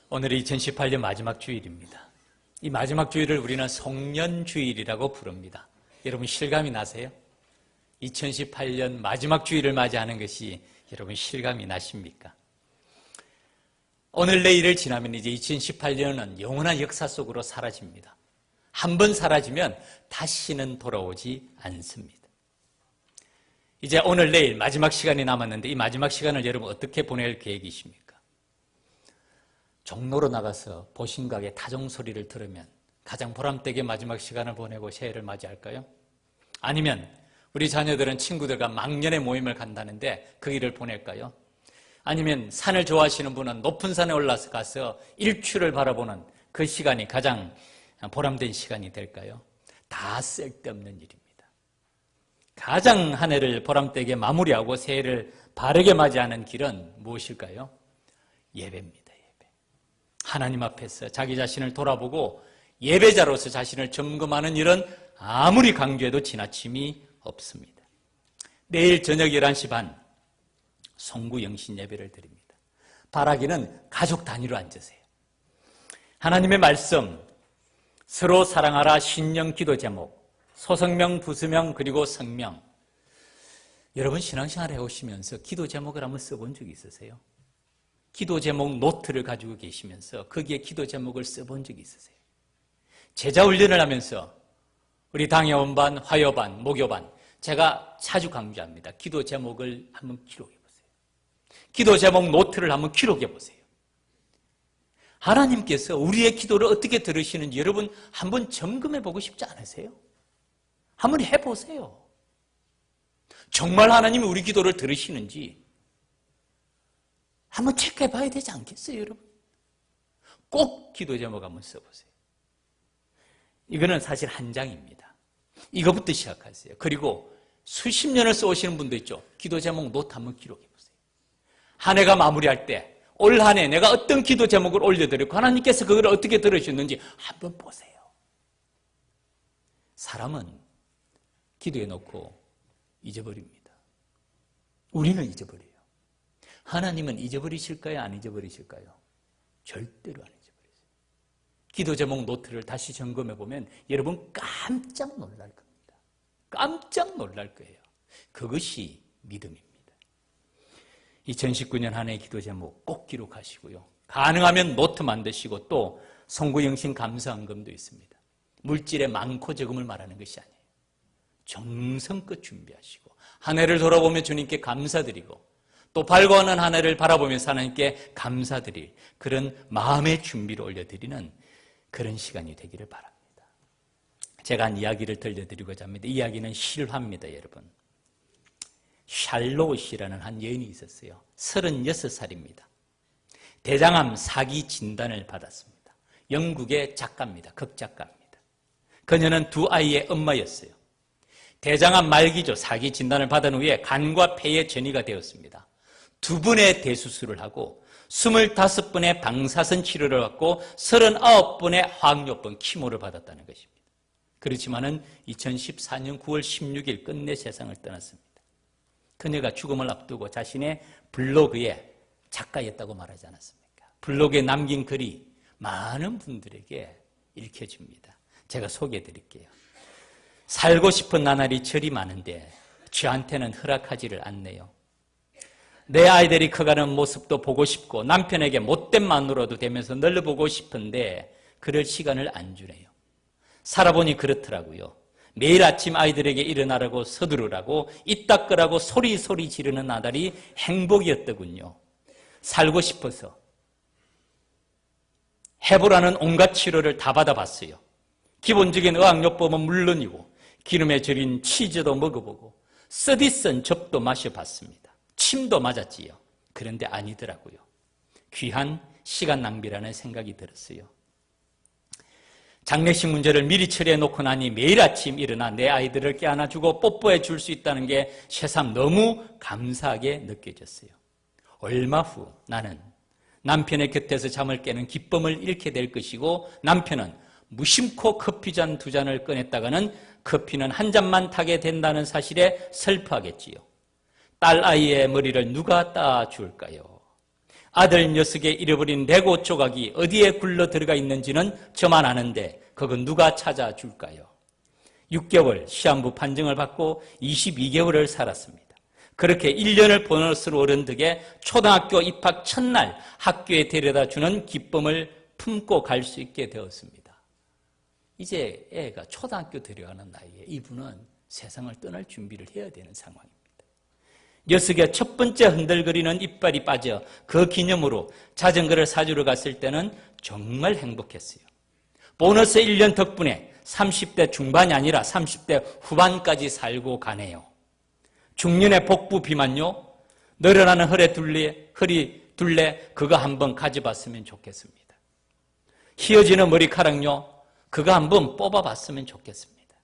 오늘이 2018년 마지막 주일입니다. 이 마지막 주일을 우리는 송년주일이라고 부릅니다. 여러분 실감이 나세요? 2018년 마지막 주일을 맞이하는 것이 여러분 실감이 나십니까? 오늘 내일을 지나면 이제 2018년은 영원한 역사 속으로 사라집니다. 한 번 사라지면 다시는 돌아오지 않습니다. 이제 오늘 내일 마지막 시간이 남았는데 이 마지막 시간을 여러분 어떻게 보낼 계획이십니까? 종로로 나가서 보신각의 타종 소리를 들으면 가장 보람되게 마지막 시간을 보내고 새해를 맞이할까요? 아니면 우리 자녀들은 친구들과 망년의 모임을 간다는데 그 일을 보낼까요? 아니면 산을 좋아하시는 분은 높은 산에 올라서 가서 일출을 바라보는 그 시간이 가장 보람된 시간이 될까요? 다 쓸데없는 일입니다. 가장 한 해를 보람되게 마무리하고 새해를 바르게 맞이하는 길은 무엇일까요? 예배입니다. 하나님 앞에서 자기 자신을 돌아보고 예배자로서 자신을 점검하는 일은 아무리 강조해도 지나침이 없습니다. 내일 저녁 11시 반 송구 영신 예배를 드립니다. 바라기는 가족 단위로 앉으세요. 하나님의 말씀, 서로 사랑하라 신령 기도 제목, 소성명, 부수명, 그리고 성명. 여러분 신앙생활 해오시면서 기도 제목을 한번 써본 적이 있으세요? 기도 제목 노트를 가지고 계시면서 거기에 기도 제목을 써본 적이 있으세요? 제자 훈련을 하면서 우리 당회원반, 화요반, 목요반 제가 자주 강조합니다. 기도 제목을 한번 기록해 보세요. 기도 제목 노트를 한번 기록해 보세요. 하나님께서 우리의 기도를 어떻게 들으시는지 여러분 한번 점검해 보고 싶지 않으세요? 한번 해보세요. 정말 하나님이 우리 기도를 들으시는지 한번 체크해 봐야 되지 않겠어요, 여러분? 꼭 기도 제목 한번 써보세요. 이거는 사실 한 장입니다. 이거부터 시작하세요. 그리고 수십 년을 써오시는 분도 있죠. 기도 제목 노트 한번 기록해 보세요. 한 해가 마무리할 때 올 한 해 내가 어떤 기도 제목을 올려드렸고 하나님께서 그걸 어떻게 들으셨는지 한번 보세요. 사람은 기도해 놓고 잊어버립니다. 우리는 잊어버려요. 하나님은 잊어버리실까요? 안 잊어버리실까요? 절대로 안 잊어버리세요. 기도 제목 노트를 다시 점검해 보면 여러분 깜짝 놀랄 겁니다. 깜짝 놀랄 거예요. 그것이 믿음입니다. 2019년 한 해의 기도 제목 꼭 기록하시고요. 가능하면 노트 만드시고 또 송구영신 감사헌금도 있습니다. 물질의 많고 적음을 말하는 것이 아니에요. 정성껏 준비하시고 한 해를 돌아보며 주님께 감사드리고 또 밝아오는 한 해를 바라보면서 하나님께 감사드릴 그런 마음의 준비를 올려드리는 그런 시간이 되기를 바랍니다. 제가 한 이야기를 들려드리고자 합니다. 이 이야기는 실화입니다, 여러분. 샬롯이라는 한 여인이 있었어요. 36살입니다. 대장암 사기 진단을 받았습니다. 영국의 작가입니다. 극작가입니다. 그녀는 두 아이의 엄마였어요. 대장암 말기죠. 사기 진단을 받은 후에 간과 폐에 전이가 되었습니다. 2번의 대수술을 하고 25번의 방사선 치료를 받고 39번의 화학요법 키모를 받았다는 것입니다. 그렇지만은 2014년 9월 16일 끝내 세상을 떠났습니다. 그녀가 죽음을 앞두고 자신의 블로그에 작가였다고 말하지 않았습니까? 블로그에 남긴 글이 많은 분들에게 읽혀집니다. 제가 소개해 드릴게요. 살고 싶은 나날이 저리 많은데 저한테는 허락하지를 않네요. 내 아이들이 커가는 모습도 보고 싶고 남편에게 못된 마누라도 되면서 널 보고 싶은데 그럴 시간을 안 주네요. 살아보니 그렇더라고요. 매일 아침 아이들에게 일어나라고 서두르라고 입 닦으라고 소리소리 지르는 나날이 행복이었더군요. 살고 싶어서 해보라는 온갖 치료를 다 받아봤어요. 기본적인 의학요법은 물론이고 기름에 절인 치즈도 먹어보고 쓰디쓴 즙도 마셔봤습니다. 침도 맞았지요. 그런데 아니더라고요. 귀한 시간 낭비라는 생각이 들었어요. 장례식 문제를 미리 처리해 놓고 나니 매일 아침 일어나 내 아이들을 깨안아주고 뽀뽀해 줄 수 있다는 게 새삼 너무 감사하게 느껴졌어요. 얼마 후 나는 남편의 곁에서 잠을 깨는 기쁨을 잃게 될 것이고 남편은 무심코 커피잔 2잔을 꺼냈다가는 커피는 한 잔만 타게 된다는 사실에 슬퍼하겠지요. 딸 아이의 머리를 누가 따줄까요? 아들 녀석의 잃어버린 레고 조각이 어디에 굴러 들어가 있는지는 저만 아는데 그건 누가 찾아줄까요? 6개월 시한부 판정을 받고 22개월을 살았습니다. 그렇게 1년을 보너스로 얻은 덕에 초등학교 입학 첫날 학교에 데려다주는 기쁨을 품고 갈 수 있게 되었습니다. 이제 애가 초등학교 데려가는 나이에 이분은 세상을 떠날 준비를 해야 되는 상황입니다. 녀석의 첫 번째 흔들거리는 이빨이 빠져 그 기념으로 자전거를 사주러 갔을 때는 정말 행복했어요. 보너스 1년 덕분에 30대 중반이 아니라 30대 후반까지 살고 가네요. 중년의 복부 비만요, 늘어나는 허리 둘레 그거 한번 가져봤으면 좋겠습니다. 휘어지는 머리카락요, 그거 한번 뽑아봤으면 좋겠습니다.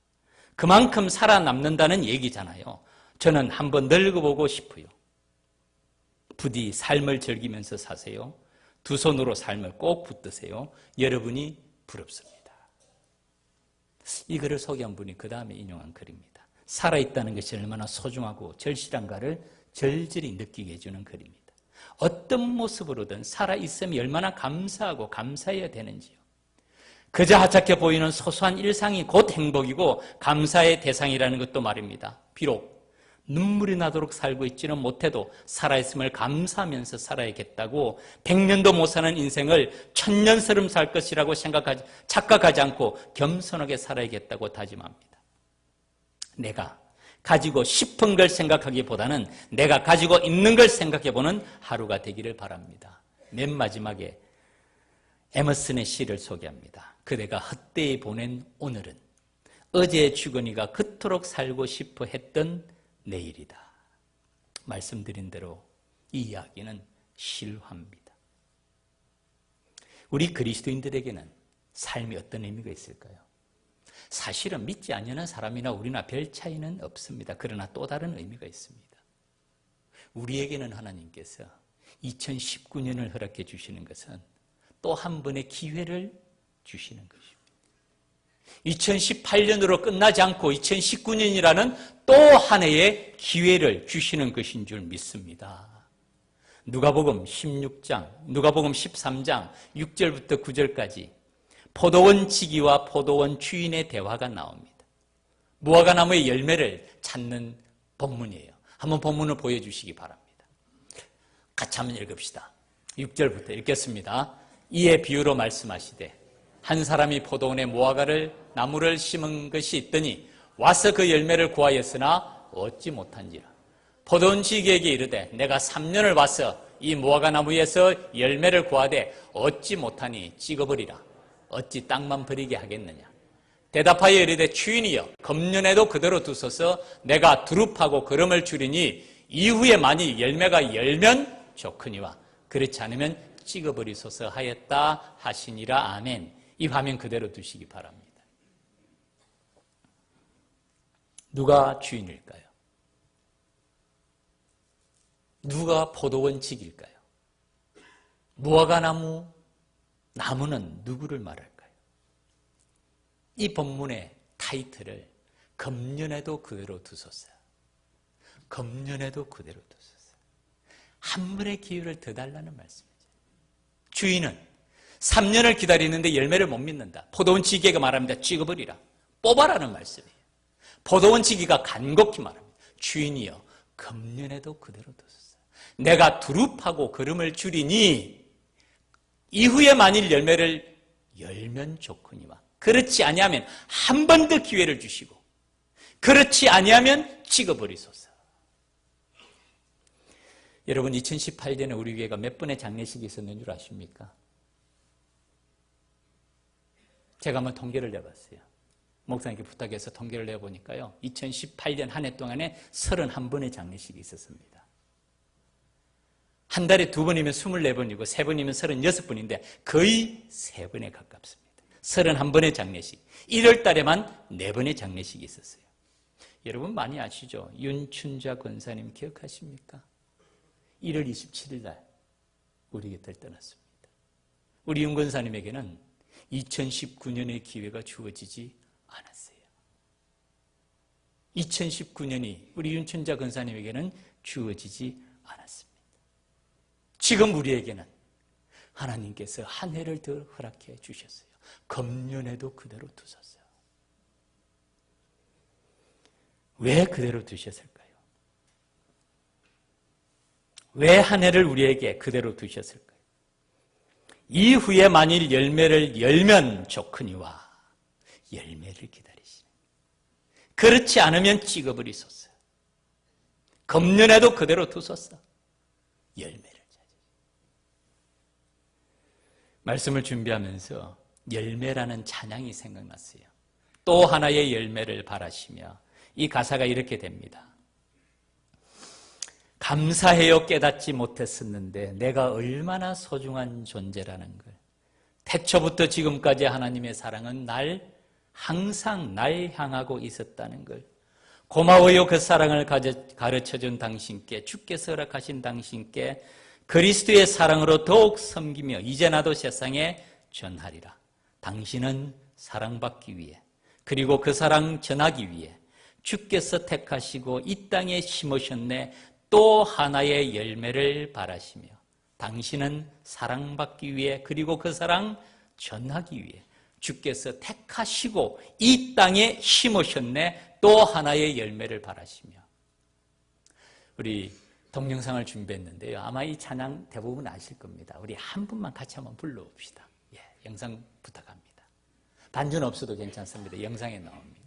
그만큼 살아남는다는 얘기잖아요. 저는 한번 늙어보고 싶어요. 부디 삶을 즐기면서 사세요. 두 손으로 삶을 꼭 붙드세요. 여러분이 부럽습니다. 이 글을 소개한 분이 그 다음에 인용한 글입니다. 살아있다는 것이 얼마나 소중하고 절실한가를 절절히 느끼게 해주는 글입니다. 어떤 모습으로든 살아있음이 얼마나 감사하고 감사해야 되는지요. 그저 하찮게 보이는 소소한 일상이 곧 행복이고 감사의 대상이라는 것도 말입니다. 비록 눈물이 나도록 살고 있지는 못해도 살아있음을 감사하면서 살아야겠다고 100년도 못 사는 인생을 1000년처럼 살 것이라고 착각하지 않고 겸손하게 살아야겠다고 다짐합니다. 내가 가지고 싶은 걸 생각하기보다는 내가 가지고 있는 걸 생각해보는 하루가 되기를 바랍니다. 맨 마지막에 에머슨의 시를 소개합니다. 그대가 헛되이 보낸 오늘은 어제의 주거니가 그토록 살고 싶어 했던 내일이다. 말씀드린 대로 이 이야기는 실화입니다. 우리 그리스도인들에게는 삶이 어떤 의미가 있을까요? 사실은 믿지 않는 사람이나 우리나 별 차이는 없습니다. 그러나 또 다른 의미가 있습니다. 우리에게는 하나님께서 2019년을 허락해 주시는 것은 또 한 번의 기회를 주시는 것입니다. 2018년으로 끝나지 않고 2019년이라는 또 한 해의 기회를 주시는 것인 줄 믿습니다. 누가복음 13장 6절부터 9절까지 포도원 지기와 포도원 주인의 대화가 나옵니다. 무화과나무의 열매를 찾는 본문이에요. 한번 본문을 보여주시기 바랍니다. 같이 한번 읽읍시다. 6절부터 읽겠습니다. 이에 비유로 말씀하시되 한 사람이 포도원에 무화과를 나무를 심은 것이 있더니 와서 그 열매를 구하였으나 얻지 못한지라. 포도원 지기에게 이르되 내가 3년을 와서 이 무화과 나무에서 열매를 구하되 얻지 못하니 찍어버리라. 어찌 땅만 버리게 하겠느냐. 대답하여 이르되 주인이여 금년에도 그대로 두소서 내가 두릅하고 거름을 줄이니 이후에 만일 열매가 열면 좋거니와 그렇지 않으면 찍어버리소서 하였다 하시니라. 아멘. 이 화면 그대로 두시기 바랍니다. 누가 주인일까요? 누가 포도원 지기일까요? 무화과나무, 나무는 누구를 말할까요? 이 본문의 타이틀을 금년에도 그대로 두소서. 금년에도 그대로 두소서. 한 번의 기회를 더 달라는 말씀이죠. 주인은 3년을 기다리는데 열매를 못 믿는다. 포도원 지기가 말합니다. 찍어버리라. 뽑아라는 말씀이에요. 포도원 지기가 간곡히 말합니다. 주인이여 금년에도 그대로 두소서. 내가 두릅하고 거름을 줄이니 이후에 만일 열매를 열면 좋거니와 그렇지 아니하면 한 번 더 기회를 주시고 그렇지 아니하면 찍어버리소서. 여러분 2018년에 우리 교회가 몇 번의 장례식이 있었는 줄 아십니까? 제가 한번 통계를 내봤어요. 목사님께 부탁해서 통계를 내보니까요. 2018년 한 해 동안에 31번의 장례식이 있었습니다. 한 달에 2번이면 24번이고 3번이면 36번인데 거의 3번에 가깝습니다. 31번의 장례식. 1월 달에만 4번의 장례식이 있었어요. 여러분 많이 아시죠? 윤춘자 권사님 기억하십니까? 1월 27일 날 우리 곁을 떠났습니다. 우리 윤 권사님에게는 2019년의 기회가 주어지지 않았어요. 2019년이 우리 윤춘자 권사님에게는 주어지지 않았습니다. 지금 우리에게는 하나님께서 한 해를 더 허락해 주셨어요. 금년에도 그대로 두셨어요. 왜 그대로 두셨을까요? 왜 한 해를 우리에게 그대로 두셨을까요? 이후에 만일 열매를 열면 좋거니와 열매를 기다리시는, 그렇지 않으면 찍어버리소서. 금년에도 그대로 두소서. 열매를 찾으시오. 말씀을 준비하면서 열매라는 찬양이 생각났어요. 또 하나의 열매를 바라시며 이 가사가 이렇게 됩니다. 감사해요. 깨닫지 못했었는데 내가 얼마나 소중한 존재라는 걸. 태초부터 지금까지 하나님의 사랑은 항상 날 향하고 있었다는 걸. 고마워요. 그 사랑을 가르쳐준 당신께, 주께서 허락하신 당신께 그리스도의 사랑으로 더욱 섬기며 이제 나도 세상에 전하리라. 당신은 사랑받기 위해, 그리고 그 사랑 전하기 위해 주께서 택하시고 이 땅에 심으셨네. 또 하나의 열매를 바라시며 당신은 사랑받기 위해, 그리고 그 사랑 전하기 위해 주께서 택하시고 이 땅에 심으셨네. 또 하나의 열매를 바라시며. 우리 동영상을 준비했는데요. 아마 이 찬양 대부분 아실 겁니다. 우리 한 분만 같이 한번 불러봅시다. 예, 영상 부탁합니다. 반주는 없어도 괜찮습니다. 영상에 나옵니다.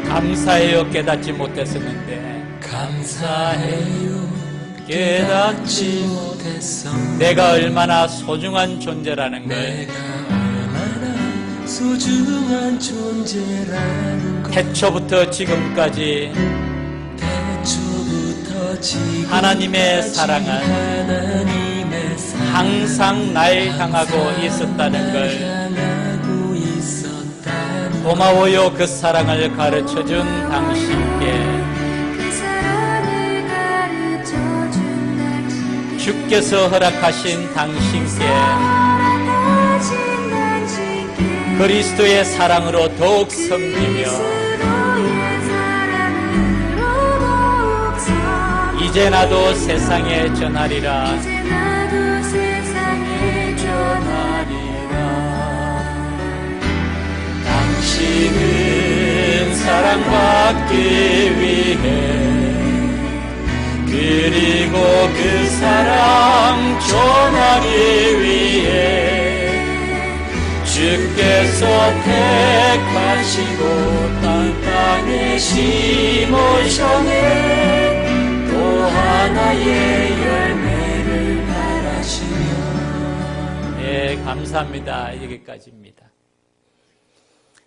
감사해요. 깨닫지 못했었는데 감사해요. 깨닫지 못했어. 내가 얼마나 소중한 존재라는 걸. 내가 얼마나 소중한 존재라는 걸. 태초부터 지금까지 태초부터 지금까지 하나님의 사랑은 항상 날 향하고 있었다는 걸. 고마워요. 그 사랑을 가르쳐준 당신께, 주께서 허락하신 당신께, 그리스도의 사랑으로 더욱 섬기며 이제 나도 세상에 전하리라. 당신은 사랑받기 위해, 그리고 그 사랑 전하기 위해 주께서 택하시고 땅에 심으셨네. 또 하나의 열매를 바라시며. 예, 감사합니다. 여기까지입니다.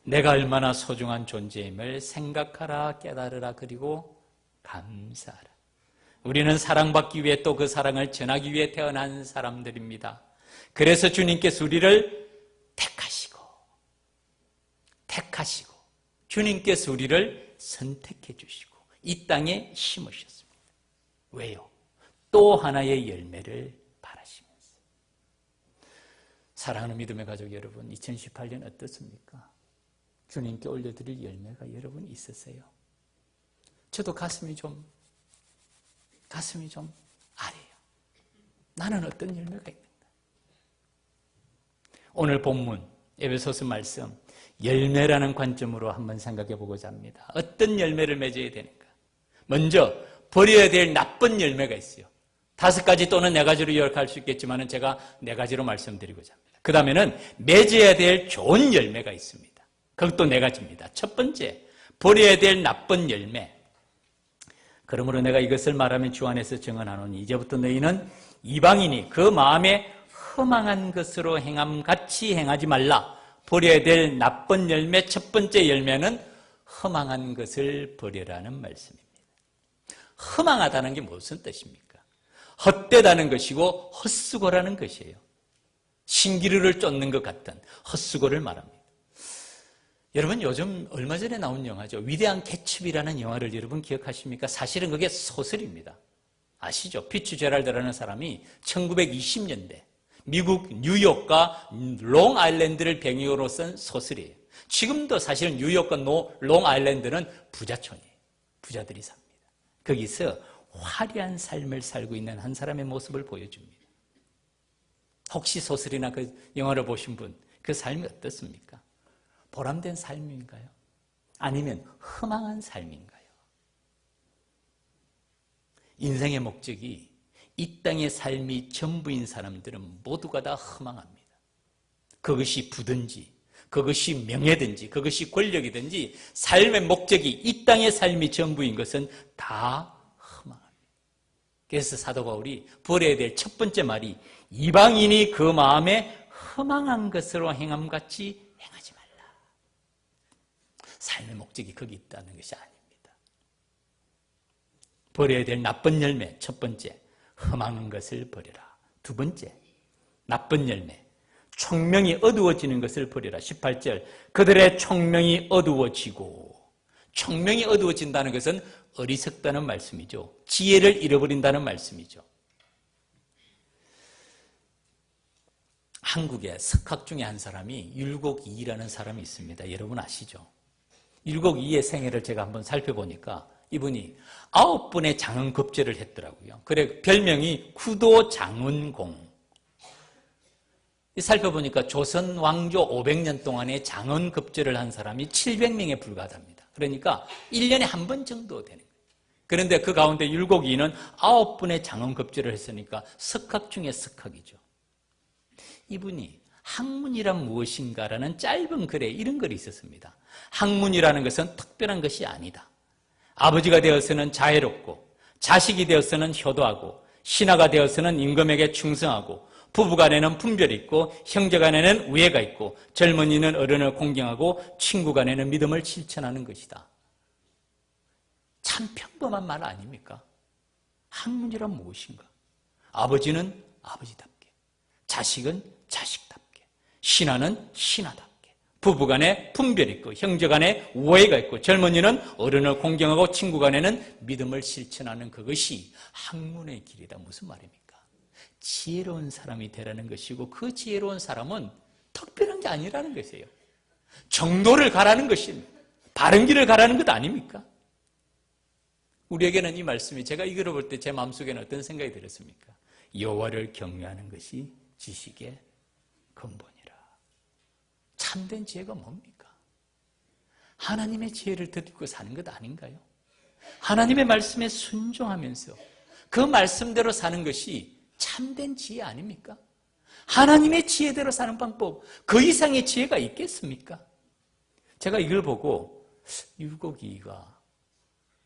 내가 얼마나 소중한 존재임을 생각하라, 깨달으라, 그리고 감사하라. 우리는 사랑받기 위해, 또 그 사랑을 전하기 위해 태어난 사람들입니다. 그래서 주님께서 우리를 택하시고 주님께서 우리를 선택해 주시고 이 땅에 심으셨습니다. 왜요? 또 하나의 열매를 바라시면서. 사랑하는 믿음의 가족 여러분, 2018년 어떻습니까? 주님께 올려드릴 열매가 여러분 있으세요? 저도 가슴이 좀 아래요. 나는 어떤 열매가 있는가? 오늘 본문 에베소서 말씀, 열매라는 관점으로 한번 생각해 보고자 합니다. 어떤 열매를 맺어야 되는가? 먼저 버려야 될 나쁜 열매가 있어요. 5가지 또는 4가지로 요약할 수 있겠지만 제가 4가지로 말씀드리고자 합니다. 그 다음에는 맺어야 될 좋은 열매가 있습니다. 그것도 4가지입니다. 첫 번째, 버려야 될 나쁜 열매. 그러므로 내가 이것을 말하면 주 안에서 증언하노니 이제부터 너희는 이방인이 그 마음에 허망한 것으로 행함같이 행하지 말라. 버려야 될 나쁜 열매, 첫 번째 열매는 허망한 것을 버려라는 말씀입니다. 허망하다는 게 무슨 뜻입니까? 헛되다는 것이고 헛수고라는 것이에요. 신기루를 쫓는 것 같은 헛수고를 말합니다. 여러분 요즘 얼마 전에 나온 영화죠. 위대한 개츠비라는 영화를 여러분 기억하십니까? 사실은 그게 소설입니다. 아시죠? 피츠제랄드라는 사람이 1920년대 미국 뉴욕과 롱아일랜드를 배경으로 쓴 소설이에요. 지금도 사실 뉴욕과 롱아일랜드는 부자촌이에요. 부자들이 삽니다. 거기서 화려한 삶을 살고 있는 한 사람의 모습을 보여줍니다. 혹시 소설이나 그 영화를 보신 분, 그 삶이 어떻습니까? 보람된 삶인가요? 아니면 허망한 삶인가요? 인생의 목적이 이 땅의 삶이 전부인 사람들은 모두가 다 허망합니다. 그것이 부든지, 그것이 명예든지, 그것이 권력이든지 삶의 목적이 이 땅의 삶이 전부인 것은 다 허망합니다. 그래서 사도 바울이 버려야 될 첫 번째 말이 이방인이 그 마음에 허망한 것으로 행함같이 행하지 말라. 삶의 목적이 거기 있다는 것이 아닙니다. 버려야 될 나쁜 열매, 첫 번째, 험한 것을 버려라. 두 번째, 나쁜 열매, 총명이 어두워지는 것을 버려라. 18절, 그들의 총명이 어두워지고, 총명이 어두워진다는 것은 어리석다는 말씀이죠. 지혜를 잃어버린다는 말씀이죠. 한국에 석학 중에 한 사람이 율곡이라는 사람이 있습니다. 여러분 아시죠? 율곡이의 생애를 제가 한번 살펴보니까 이분이 9번의 장원급제를 했더라고요. 그래 별명이 구도장원공. 살펴보니까 조선 왕조 500년 동안의 장원급제를 한 사람이 700명에 불과합니다. 그러니까 1년에 한 번 정도 되는 거예요. 그런데 그 가운데 율곡이는 9번의 장원급제를 했으니까 석학 중에 석학이죠. 이분이 학문이란 무엇인가라는 짧은 글에 이런 글이 있었습니다. 학문이라는 것은 특별한 것이 아니다. 아버지가 되어서는 자애롭고, 자식이 되어서는 효도하고, 신하가 되어서는 임금에게 충성하고, 부부간에는 분별이 있고, 형제간에는 우애가 있고, 젊은이는 어른을 공경하고, 친구간에는 믿음을 실천하는 것이다. 참 평범한 말 아닙니까? 학문이란 무엇인가? 아버지는 아버지답게, 자식은 자식답게, 신하는 신하답게, 부부간에 분별이 있고 형제간에 우애가 있고 젊은이는 어른을 공경하고 친구간에는 믿음을 실천하는 그것이 학문의 길이다. 무슨 말입니까? 지혜로운 사람이 되라는 것이고 그 지혜로운 사람은 특별한 게 아니라는 것이에요. 정도를 가라는 것입니다. 바른 길을 가라는 것 아닙니까? 우리에게는 이 말씀이 제가 이걸 볼 때 제 마음속에는 어떤 생각이 들었습니까? 여호와를 경외하는 것이 지식의 근본이라. 참된 지혜가 뭡니까? 하나님의 지혜를 듣고 사는 것 아닌가요? 하나님의 말씀에 순종하면서 그 말씀대로 사는 것이 참된 지혜 아닙니까? 하나님의 지혜대로 사는 방법, 그 이상의 지혜가 있겠습니까? 제가 이걸 보고 율곡이가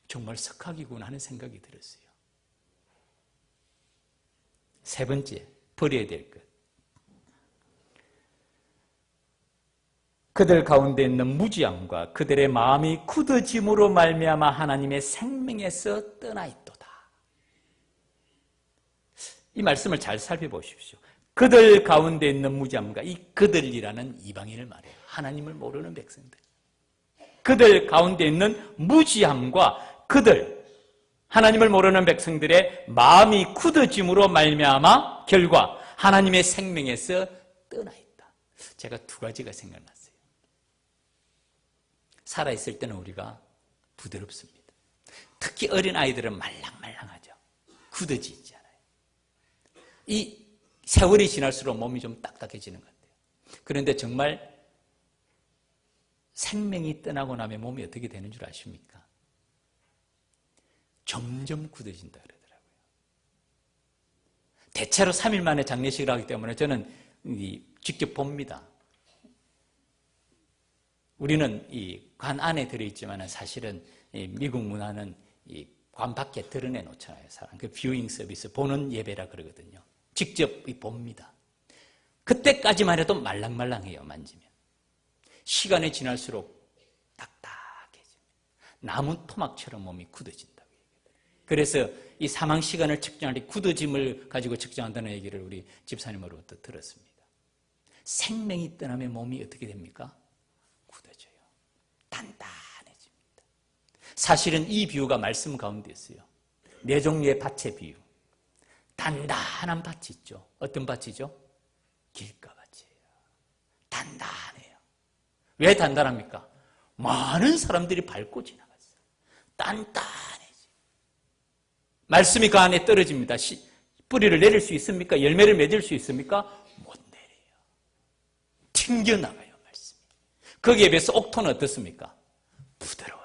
정말 석학이구나 하는 생각이 들었어요. 세 번째, 버려야 될 것. 그들 가운데 있는 무지함과 그들의 마음이 굳어짐으로 말미암아 하나님의 생명에서 떠나 있도다. 이 말씀을 잘 살펴보십시오. 그들 가운데 있는 무지함과 이 그들이라는 이방인을 말해요. 하나님을 모르는 백성들. 그들 가운데 있는 무지함과 그들, 하나님을 모르는 백성들의 마음이 굳어짐으로 말미암아 결과 하나님의 생명에서 떠나 있다. 제가 두 가지가 생각났어요. 살아있을 때는 우리가 부드럽습니다. 특히 어린 아이들은 말랑말랑하죠. 굳어지 있잖아요. 이 세월이 지날수록 몸이 좀 딱딱해지는 것 같아요. 그런데 정말 생명이 떠나고 나면 몸이 어떻게 되는 줄 아십니까? 점점 굳어진다 그러더라고요. 대체로 3일 만에 장례식을 하기 때문에 저는 직접 봅니다. 우리는 이 관 안에 들어있지만 사실은 미국 문화는 이 관 밖에 드러내 놓잖아요. 사람. 그 뷰잉 서비스, 보는 예배라 그러거든요. 직접 봅니다. 그때까지만 해도 말랑말랑해요. 만지면. 시간이 지날수록 딱딱해집니다. 나무 토막처럼 몸이 굳어진다고 얘기해요. 그래서 이 사망 시간을 측정할 때 굳어짐을 가지고 측정한다는 얘기를 우리 집사님으로부터 들었습니다. 생명이 떠나면 몸이 어떻게 됩니까? 굳어져요. 단단해집니다. 사실은 이 비유가 말씀 가운데 있어요. 네 종류의 밭의 비유. 단단한 밭이 있죠. 어떤 밭이죠? 길가밭이에요. 단단해요. 왜 단단합니까? 많은 사람들이 밟고 지나갔어요. 단단해지. 말씀이 그 안에 떨어집니다. 뿌리를 내릴 수 있습니까? 열매를 맺을 수 있습니까? 못 내려요. 튕겨나가요, 말씀이. 거기에 비해서 옥토는 어떻습니까? 부드러워요.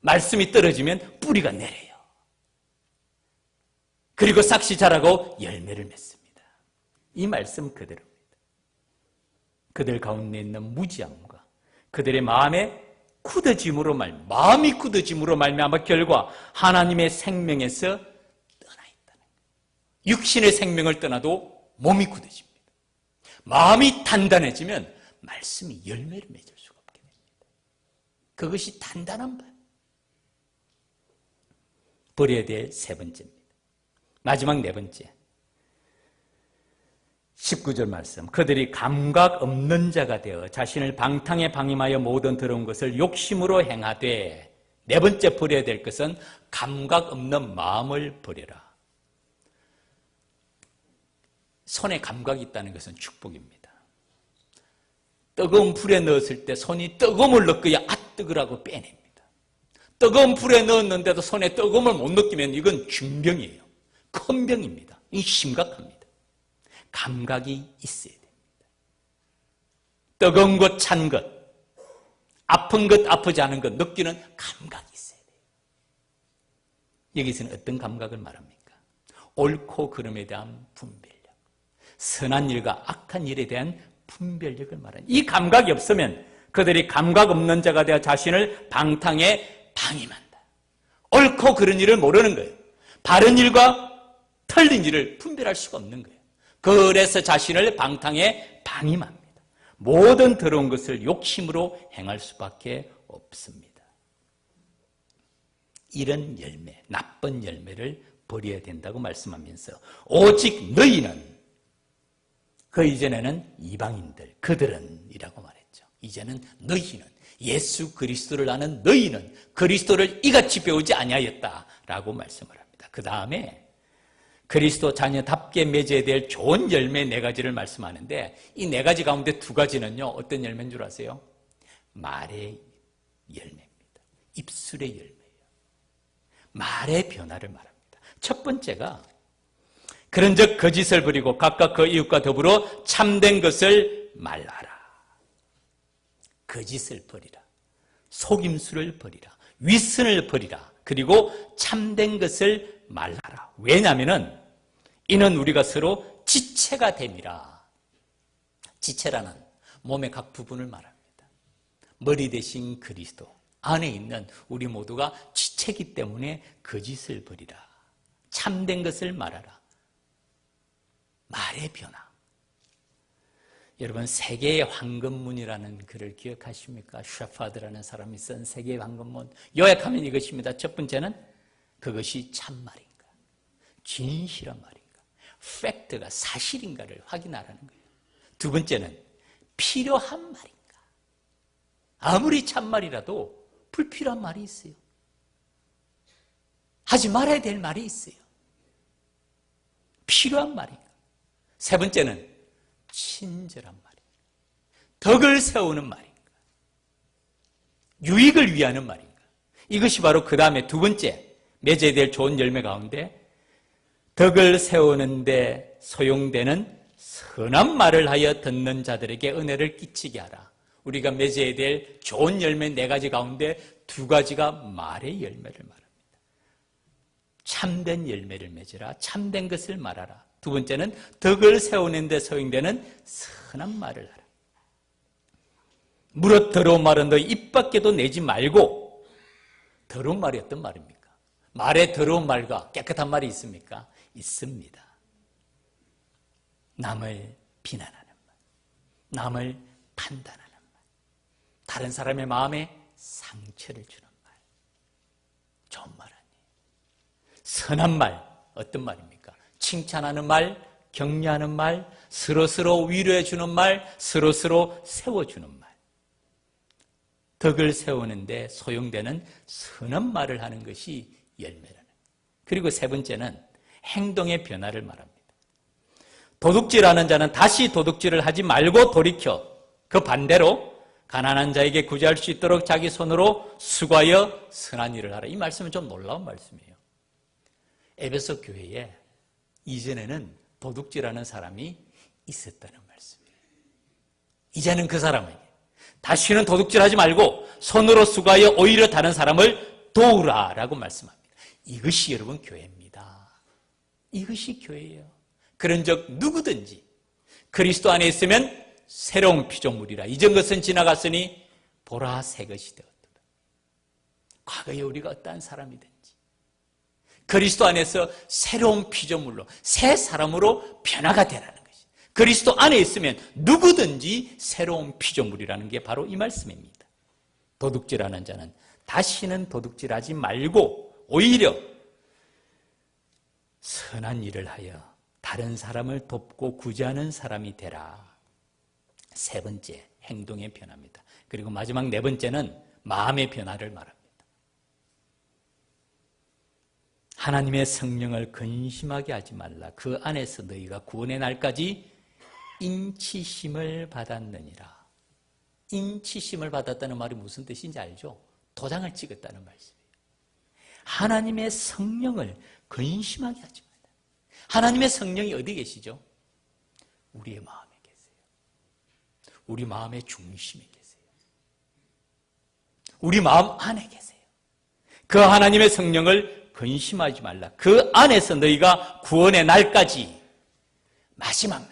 말씀이 떨어지면 뿌리가 내려요. 그리고 싹시 자라고 열매를 맺습니다. 이 말씀 그대로입니다. 그들 가운데 있는 무지함과 그들의 마음이 굳어짐으로 말미암아 결과 하나님의 생명에서 떠나 있다는 거예요. 육신의 생명을 떠나도 몸이 굳어집니다. 마음이 단단해지면 말씀이 열매를 맺을 수가 없게 됩니다. 그것이 단단한 바. 버려야 될 세 번째입니다. 마지막 네 번째. 19절 말씀. 그들이 감각 없는 자가 되어 자신을 방탕에 방임하여 모든 더러운 것을 욕심으로 행하되, 네 번째 버려야 될 것은 감각 없는 마음을 버려라. 손에 감각이 있다는 것은 축복입니다. 뜨거운 불에 넣었을 때 손이 뜨거움을 느껴야 뜨거라고 빼냅니다. 뜨거운 불에 넣었는데도 손에 뜨거움을 못 느끼면 이건 중병이에요. 큰 병입니다. 이 심각합니다. 감각이 있어야 됩니다. 뜨거운 것, 찬 것, 아픈 것, 아프지 않은 것 느끼는 감각이 있어야 돼요. 여기서는 어떤 감각을 말합니까? 옳고 그름에 대한 분별력, 선한 일과 악한 일에 대한 분별력을 말합니다. 이 감각이 없으면 그들이 감각 없는 자가 되어 자신을 방탕에 방임한다. 옳고 그른 일을 모르는 거예요. 바른 일과 틀린 일을 분별할 수가 없는 거예요. 그래서 자신을 방탕에 방임합니다. 모든 더러운 것을 욕심으로 행할 수밖에 없습니다. 이런 열매, 나쁜 열매를 버려야 된다고 말씀하면서 오직 너희는, 그 이전에는 이방인들, 그들은 이라고 말했죠. 이제는 너희는, 예수 그리스도를 아는 너희는 그리스도를 이같이 배우지 아니하였다라고 말씀을 합니다. 그 다음에 그리스도 자녀답게 맺어야 될 좋은 열매 네 가지를 말씀하는데, 이 네 가지 가운데 두 가지는요, 어떤 열매인 줄 아세요? 말의 열매입니다. 입술의 열매예요. 말의 변화를 말합니다. 첫 번째가 그런즉 거짓을 버리고 각각 그 이웃과 더불어 참된 것을 말하라. 거짓을 버리라. 속임수를 버리라. 윗선을 버리라. 그리고 참된 것을 말하라. 왜냐하면 이는 우리가 서로 지체가 됨이라. 지체라는 몸의 각 부분을 말합니다. 머리 대신 그리스도 안에 있는 우리 모두가 지체이기 때문에 거짓을 버리라. 참된 것을 말하라. 말의 변화. 여러분, 세계의 황금문이라는 글을 기억하십니까? 셰파드라는 사람이 쓴 세계의 황금문. 요약하면 이것입니다. 첫 번째는 그것이 참말인가, 진실한 말인가, 팩트가 사실인가를 확인하라는 거예요. 두 번째는 필요한 말인가. 아무리 참말이라도 불필요한 말이 있어요. 하지 말아야 될 말이 있어요. 필요한 말인가. 세 번째는 친절한 말인가, 덕을 세우는 말인가, 유익을 위하는 말인가. 이것이 바로 그 다음에 두 번째 맺어야 될 좋은 열매 가운데 덕을 세우는데 소용되는 선한 말을 하여 듣는 자들에게 은혜를 끼치게 하라. 우리가 맺어야 될 좋은 열매 네 가지 가운데 두 가지가 말의 열매를 말합니다. 참된 열매를 맺으라. 참된 것을 말하라. 두 번째는 덕을 세우는 데 소용되는 선한 말을 하라. 무릇 더러운 말은 너 입 밖에도 내지 말고. 더러운 말이 어떤 말입니까? 말에 더러운 말과 깨끗한 말이 있습니까? 있습니다. 남을 비난하는 말, 남을 판단하는 말, 다른 사람의 마음에 상처를 주는 말, 좋은 말 아니에요. 선한 말, 어떤 말입니까? 칭찬하는 말, 격려하는 말, 서로서로 위로해 주는 말, 서로서로 세워주는 말. 덕을 세우는데 소용되는 선한 말을 하는 것이 열매라는 거예요. 그리고 세 번째는 행동의 변화를 말합니다. 도둑질하는 자는 다시 도둑질을 하지 말고 돌이켜 그 반대로 가난한 자에게 구제할 수 있도록 자기 손으로 수고하여 선한 일을 하라. 이 말씀은 좀 놀라운 말씀이에요. 에베소 교회에 이전에는 도둑질하는 사람이 있었다는 말씀이에요. 이제는 그 사람에게 다시는 도둑질하지 말고 손으로 수고하여 오히려 다른 사람을 도우라라고 말씀합니다. 이것이 여러분 교회입니다. 이것이 교회예요. 그런즉 누구든지 그리스도 안에 있으면 새로운 피조물이라. 이전 것은 지나갔으니 보라 새 것이 되었도다. 과거에 우리가 어떠한 사람이든지 그리스도 안에서 새로운 피조물로 새 사람으로 변화가 되라는 것이. 그리스도 안에 있으면 누구든지 새로운 피조물이라는 게 바로 이 말씀입니다. 도둑질하는 자는 다시는 도둑질하지 말고 오히려 선한 일을 하여 다른 사람을 돕고 구제하는 사람이 되라. 세 번째, 행동의 변화입니다. 그리고 마지막 네 번째는 마음의 변화를 말합니다. 하나님의 성령을 근심하게 하지 말라. 그 안에서 너희가 구원의 날까지 인치심을 받았느니라. 인치심을 받았다는 말이 무슨 뜻인지 알죠? 도장을 찍었다는 말씀이에요. 하나님의 성령을 근심하게 하지 말라. 하나님의 성령이 어디 계시죠? 우리의 마음에 계세요. 우리 마음의 중심에 계세요. 우리 마음 안에 계세요. 그 하나님의 성령을 근심하지 말라. 그 안에서 너희가 구원의 날까지, 마지막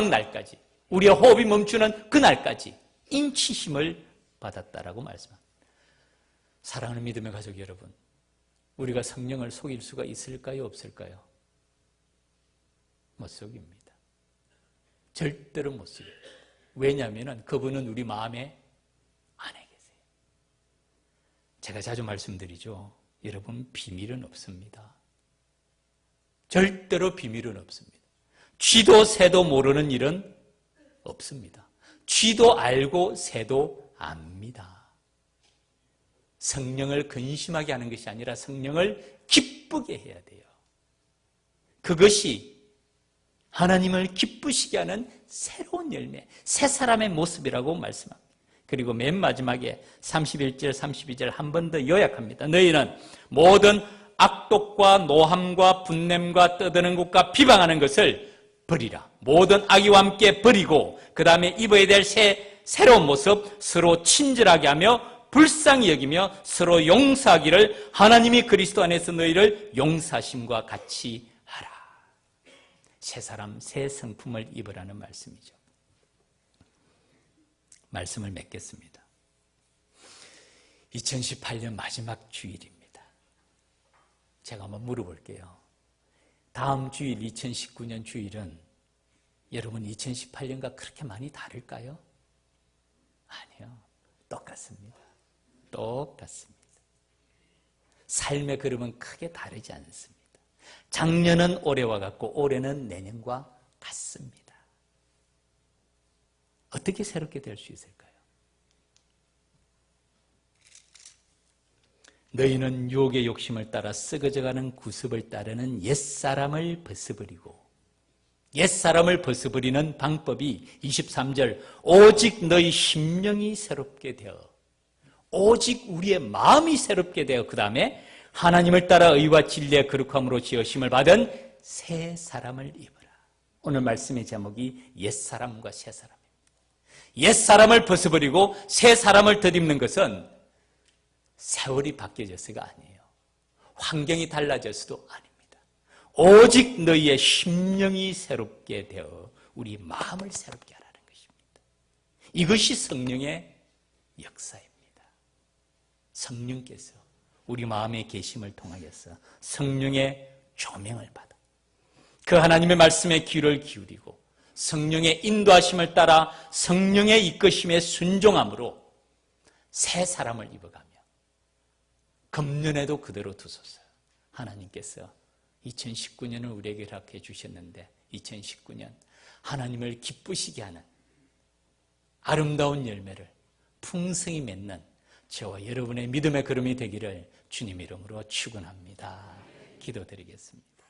날까지, 우리의 호흡이 멈추는 그 날까지 인치심을 받았다라고 말씀합니다. 사랑하는 믿음의 가족 여러분, 우리가 성령을 속일 수가 있을까요? 없을까요? 못 속입니다. 절대로 못 속입니다. 왜냐하면 그분은 우리 마음에 안에 계세요. 제가 자주 말씀드리죠. 여러분, 비밀은 없습니다. 절대로 비밀은 없습니다. 쥐도 새도 모르는 일은 없습니다. 쥐도 알고 새도 압니다. 성령을 근심하게 하는 것이 아니라 성령을 기쁘게 해야 돼요. 그것이 하나님을 기쁘시게 하는 새로운 열매, 새 사람의 모습이라고 말씀합니다. 그리고 맨 마지막에 31절, 32절 한 번 더 요약합니다. 너희는 모든 악독과 노함과 분냄과 떠드는 것과 비방하는 것을 버리라. 모든 악의와 함께 버리고 그 다음에 입어야 될 새로운 모습, 서로 친절하게 하며 불쌍히 여기며 서로 용서하기를 하나님이 그리스도 안에서 너희를 용서하심과 같이 하라. 새 사람, 새 성품을 입으라는 말씀이죠. 말씀을 맺겠습니다. 2018년 마지막 주일입니다. 제가 한번 물어볼게요. 다음 주일 2019년 주일은 여러분 2018년과 그렇게 많이 다를까요? 아니요. 똑같습니다. 똑같습니다. 삶의 걸음은 크게 다르지 않습니다. 작년은 올해와 같고 올해는 내년과 같습니다. 어떻게 새롭게 될 수 있을까요? 너희는 유혹의 욕심을 따라 썩어져가는 구습을 따르는 옛사람을 벗어버리고, 옛사람을 벗어버리는 방법이 23절 오직 너희 심령이 새롭게 되어, 오직 우리의 마음이 새롭게 되어 그 다음에 하나님을 따라 의와 진리의 거룩함으로 지으심을 받은 새 사람을 입어라. 오늘 말씀의 제목이 옛사람과 새사람입니다. 옛사람을 벗어버리고 새 사람을 덧입는 것은 세월이 바뀌어져서가 아니에요. 환경이 달라져서도 아닙니다. 오직 너희의 심령이 새롭게 되어 우리 마음을 새롭게 하라는 것입니다. 이것이 성령의 역사입니다. 성령께서 우리 마음의 계심을 통하여서 성령의 조명을 받아 그 하나님의 말씀에 귀를 기울이고 성령의 인도하심을 따라 성령의 이끄심에 순종함으로 새 사람을 입어가며 금년에도 그대로 두소서. 하나님께서 2019년을 우리에게 허락해 주셨는데 2019년 하나님을 기쁘시게 하는 아름다운 열매를 풍성히 맺는 저와 여러분의 믿음의 걸음이 되기를 주님 이름으로 축원합니다. 기도드리겠습니다.